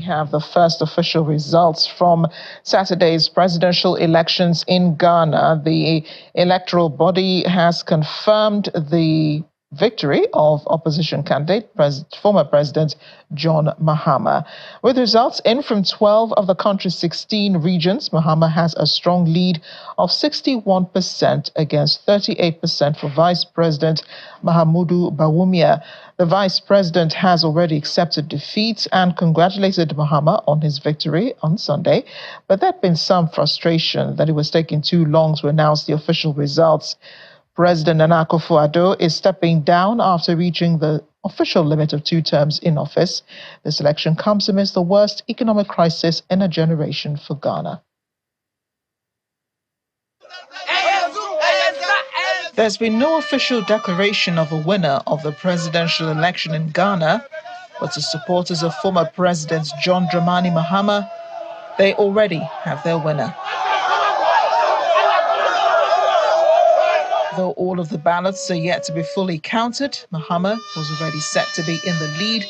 have the first official results from Saturday's presidential elections in Ghana. The electoral body has confirmed the victory of opposition candidate, former President John Mahama. With results in from 12 of the country's 16 regions, Mahama has a strong lead of 61% against 38% for Vice President Mahamudu Bawumia. The Vice President has already accepted defeat and congratulated Mahama on his victory on Sunday, but there had been some frustration that it was taking too long to announce the official results. President Nana Akufo-Addo is stepping down after reaching the official limit of 2 terms in office. This election comes amidst the worst economic crisis in a generation for Ghana. There's been no official declaration of a winner of the presidential election in Ghana, but to supporters of former President John Dramani Mahama, they already have their winner. Though all of the ballots are yet to be fully counted, Mahama was already set to be in the lead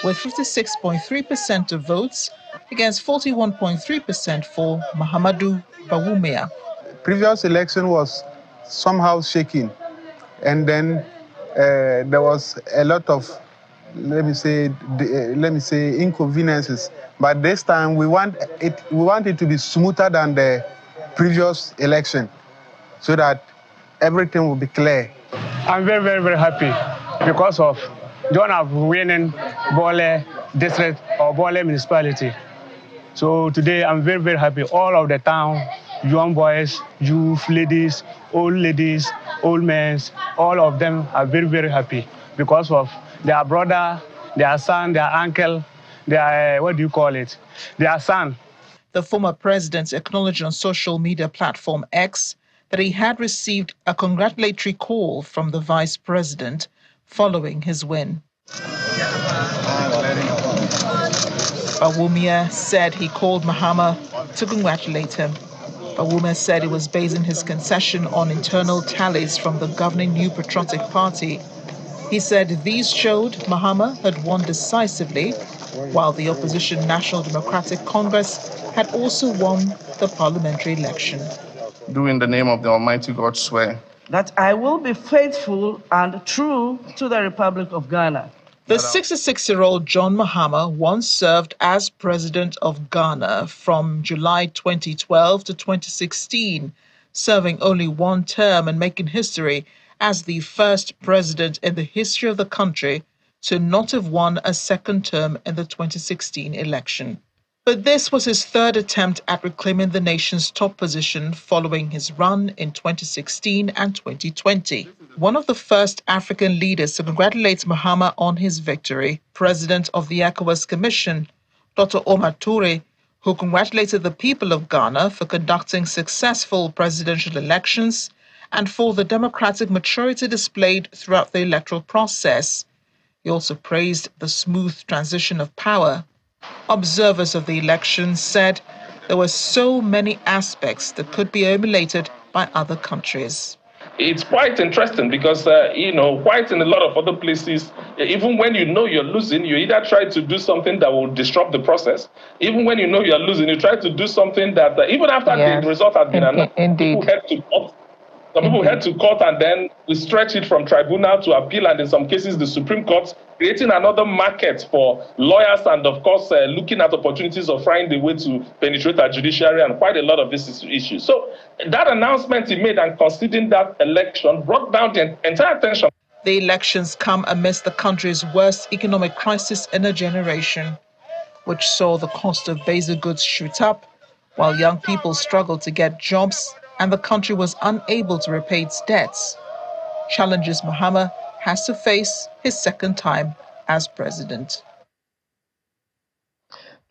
with 56.3% of votes against 41.3% for Mahamudu Bawumia. Previous election was somehow shaking, and then there was a lot of, let me say inconveniences. But this time we want it to be smoother than the previous election, so that everything will be clear. I'm very, very, very happy because of John have winning Bole district or Bole municipality. So today I'm very, very happy. All of the town, young boys, youth, ladies, old men, all of them are very, very happy because of their brother, their son, their uncle, their, their son. The former president acknowledged on social media platform X that he had received a congratulatory call from the vice president following his win. Bawumia said he called Mahama to congratulate him. Bawumia said he was basing his concession on internal tallies from the governing New Patriotic Party. He said these showed Mahama had won decisively, while the opposition National Democratic Congress had also won the parliamentary election. Do in the name of the Almighty God swear that I will be faithful and true to the Republic of Ghana. The 66-year-old John Mahama once served as president of Ghana from July 2012 to 2016, serving only 1 term and making history as the first president in the history of the country to not have won a 2nd term in the 2016 election. But this was his 3rd attempt at reclaiming the nation's top position following his run in 2016 and 2020. One of the first African leaders to congratulate Mahama on his victory, President of the ECOWAS Commission, Dr. Omar Toure, who congratulated the people of Ghana for conducting successful presidential elections and for the democratic maturity displayed throughout the electoral process. He also praised the smooth transition of power. Observers of the election said there were so many aspects that could be emulated by other countries. It's quite interesting because, quite in a lot of other places, even when you know you're losing, you either try to do something that will disrupt the process. Even when you know you're losing, you try to do something that, even after the result has been announced, indeed. Some people head to court and then we stretch it from tribunal to appeal, and in some cases the Supreme Court, creating another market for lawyers and, of course, looking at opportunities of finding a way to penetrate our judiciary and quite a lot of these issues. So that announcement he made and considering that election brought down the entire tension. The elections come amidst the country's worst economic crisis in a generation, which saw the cost of basic goods shoot up, while young people struggled to get jobs and the country was unable to repay its debts. Challenges Mahama has to face his 2nd time as president.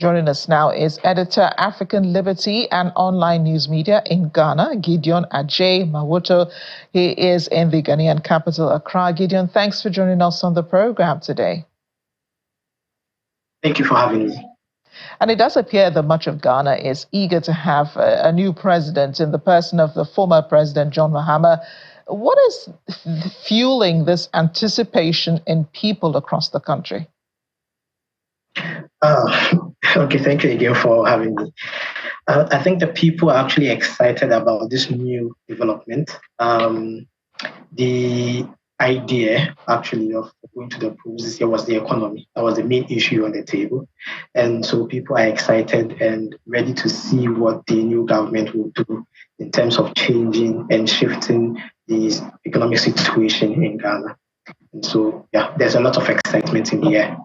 Joining us now is editor, African Liberty and online news media in Ghana, Gideon Ajay Mawoto. He is in the Ghanaian capital, Accra. Gideon, thanks for joining us on the program today. Thank you for having me. And it does appear that much of Ghana is eager to have a new president in the person of the former president, John Mahama. What is fueling this anticipation in people across the country? Okay, thank you again for having me. I think the people are actually excited about this new development. The idea actually of going to the polls this year was the economy. That was the main issue on the table. And so people are excited and ready to see what the new government will do in terms of changing and shifting the economic situation in Ghana. And so, yeah, there's a lot of excitement in the air.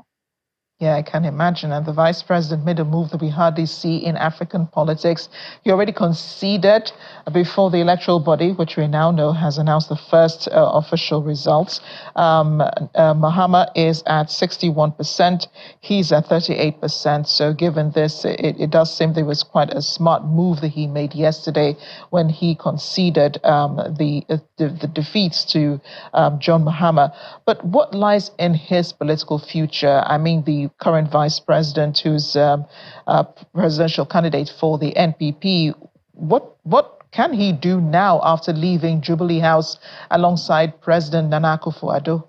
Yeah, I can imagine. And the vice president made a move that we hardly see in African politics. He already conceded before the electoral body, which we now know has announced the first official results. Mahama is at 61%. He's at 38%. So given this, it does seem there was quite a smart move that he made yesterday when he conceded the defeats to John Mahama. But what lies in his political future? I mean, the current vice president, who's presidential candidate for the NPP, what can he do now after leaving Jubilee House alongside President Nana Akufo-Addo?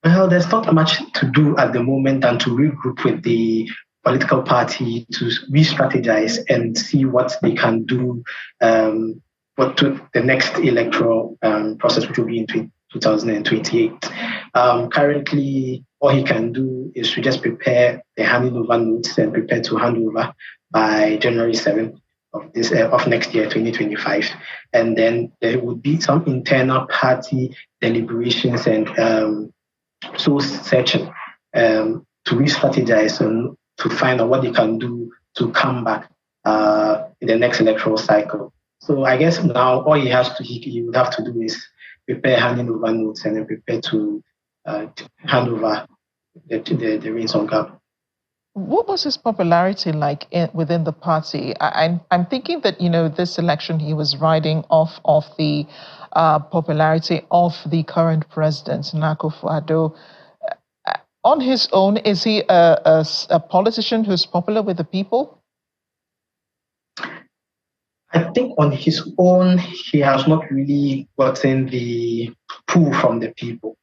Well, there's not much to do at the moment than to regroup with the political party to re-strategize and see what they can do what to the next electoral process, which will be in 2028. Currently, all he can do is to just prepare the handing over notes and prepare to hand over by January 7th of next year, 2025. And then there would be some internal party deliberations and soul searching to re-strategize and to find out what they can do to come back in the next electoral cycle. So I guess now all he would have to do is prepare handing over notes and then prepare to hand over the reins of government. What was his popularity like within the party? I'm thinking that, this election he was riding off of the popularity of the current president, Nana Akufo-Addo. On his own, is he a politician who's popular with the people? I think on his own, he has not really gotten the pull from the people.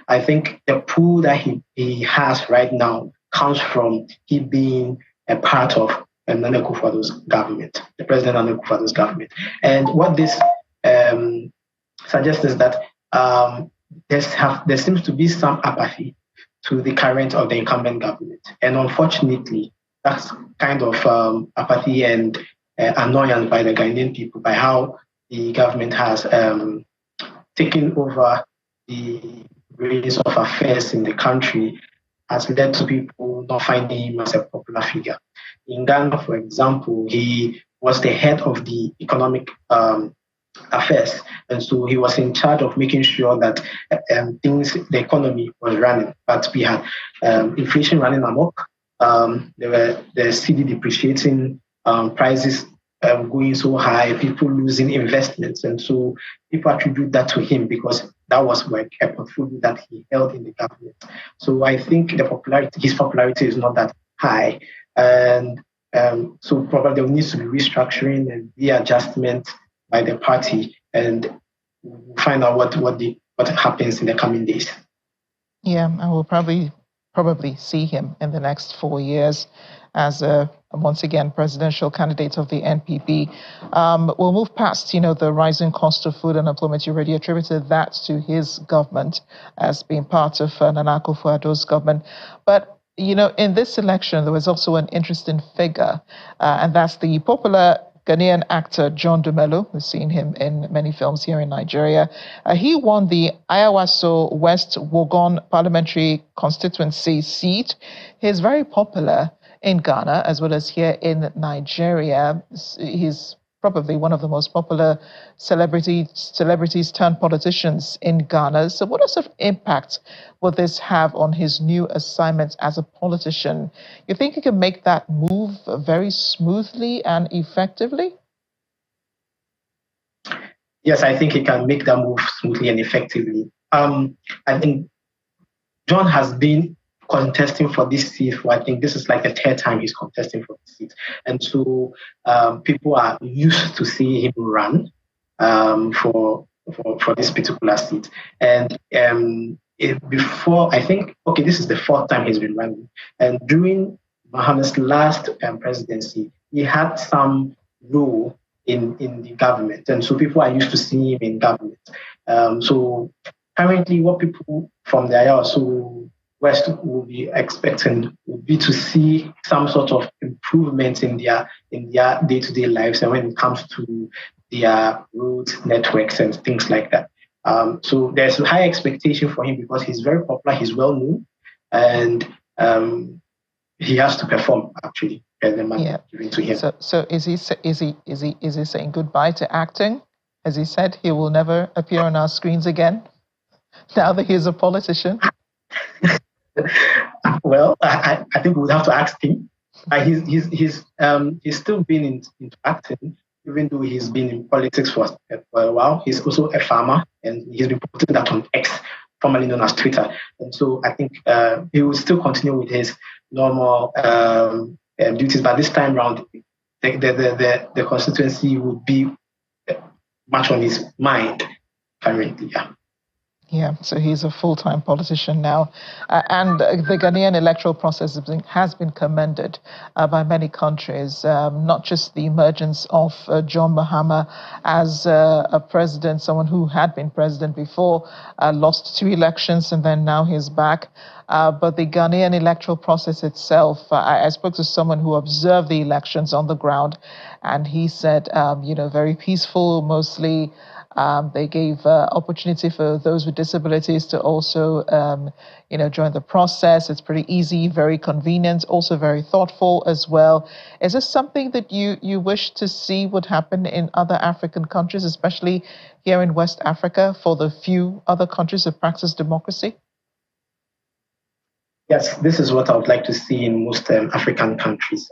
I think the pull that he has right now comes from he being a part of Nana Akufo-Addo's government, the President Nana Akufo-Addo's government. And what this suggests is that there seems to be some apathy to the current or the incumbent government. And unfortunately, that's kind of apathy and annoyance by the Ghanaian people by how the government has taken over the reins of affairs in the country has led to people not finding him as a popular figure. In Ghana, for example, he was the head of the economic affairs, and so he was in charge of making sure that the economy was running. But we had inflation running amok. There were the cedi depreciating, prices going so high, people losing investments, and so people attribute that to him because that was like a portfolio that he held in the government. So I think his popularity is not that high, and so probably there needs to be restructuring and readjustment by the party, and we'll find out what happens in the coming days. Yeah, I will probably see him in the next 4 years as once again presidential candidate of the NPP. We'll move past, the rising cost of food and employment. You already attributed that to his government as being part of Nana Akufo-Addo's government. But, in this election, there was also an interesting figure, and that's the popular Ghanaian actor John Dumelo. We've seen him in many films here in Nigeria. He won the Ayawaso West Wogon parliamentary constituency seat. He's very popular in Ghana as well as here in Nigeria. He's probably one of the most popular celebrities turned politicians in Ghana. So what sort of impact will this have on his new assignment as a politician? You think he can make that move very smoothly and effectively? Yes, I think he can make that move smoothly and effectively. I think John has been contesting for this seat for, I think this is like the third time he's contesting for this seat. And so people are used to seeing him run for this particular seat. And before, I think, okay, this is the fourth time he's been running. And during Mahama's last presidency, he had some role in the government. And so people are used to seeing him in government. So currently, what people from the Ayawaso West will be expecting would be to see some sort of improvement in their day-to-day lives, and when it comes to their road networks and things like that. So there's a high expectation for him because he's very popular, he's well known, and he has to perform actually. Yeah. Given to him. So is he saying goodbye to acting? As he said, he will never appear on our screens again. Now that he's a politician. Well, I think we would have to ask him. He's still been into acting, even though he's been in politics for a while. He's also a farmer, and he's been putting that on X, formerly known as Twitter. And so I think he will still continue with his normal duties, but this time around, the constituency would be much on his mind currently. Yeah, so he's a full-time politician now. And the Ghanaian electoral process has been commended by many countries, not just the emergence of John Mahama as a president, someone who had been president before, lost 2 elections, and then now he's back. But the Ghanaian electoral process itself, I spoke to someone who observed the elections on the ground, and he said, very peaceful, mostly. They gave opportunity for those with disabilities to also, join the process. It's pretty easy, very convenient, also very thoughtful as well. Is this something that you wish to see would happen in other African countries, especially here in West Africa, for the few other countries that practice democracy? Yes, this is what I would like to see in most African countries.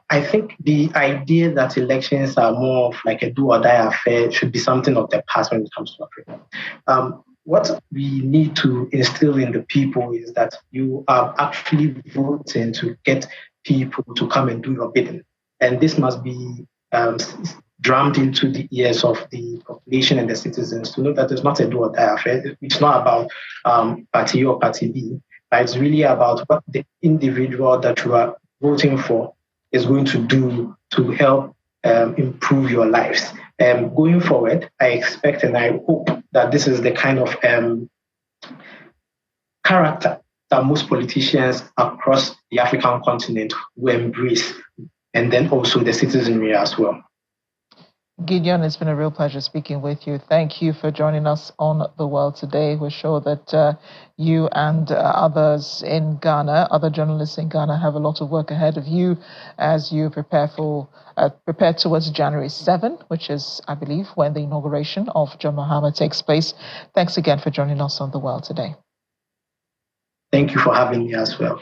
I think the idea that elections are more of like a do or die affair should be something of the past when it comes to Africa. What we need to instill in the people is that you are actually voting to get people to come and do your bidding. And this must be drummed into the ears of the population and the citizens to know that it's not a do or die affair. It's not about party A or party B, but it's really about what the individual that you are voting for is going to do to help improve your lives. Going forward, I expect and I hope that this is the kind of character that most politicians across the African continent will embrace, and then also the citizenry as well. Gideon, it's been a real pleasure speaking with you. Thank you for joining us on The World Today. We're sure that you and others in Ghana, other journalists in Ghana, have a lot of work ahead of you as you prepare towards January 7, which is, I believe, when the inauguration of John Mahama takes place. Thanks again for joining us on The World Today. Thank you for having me as well.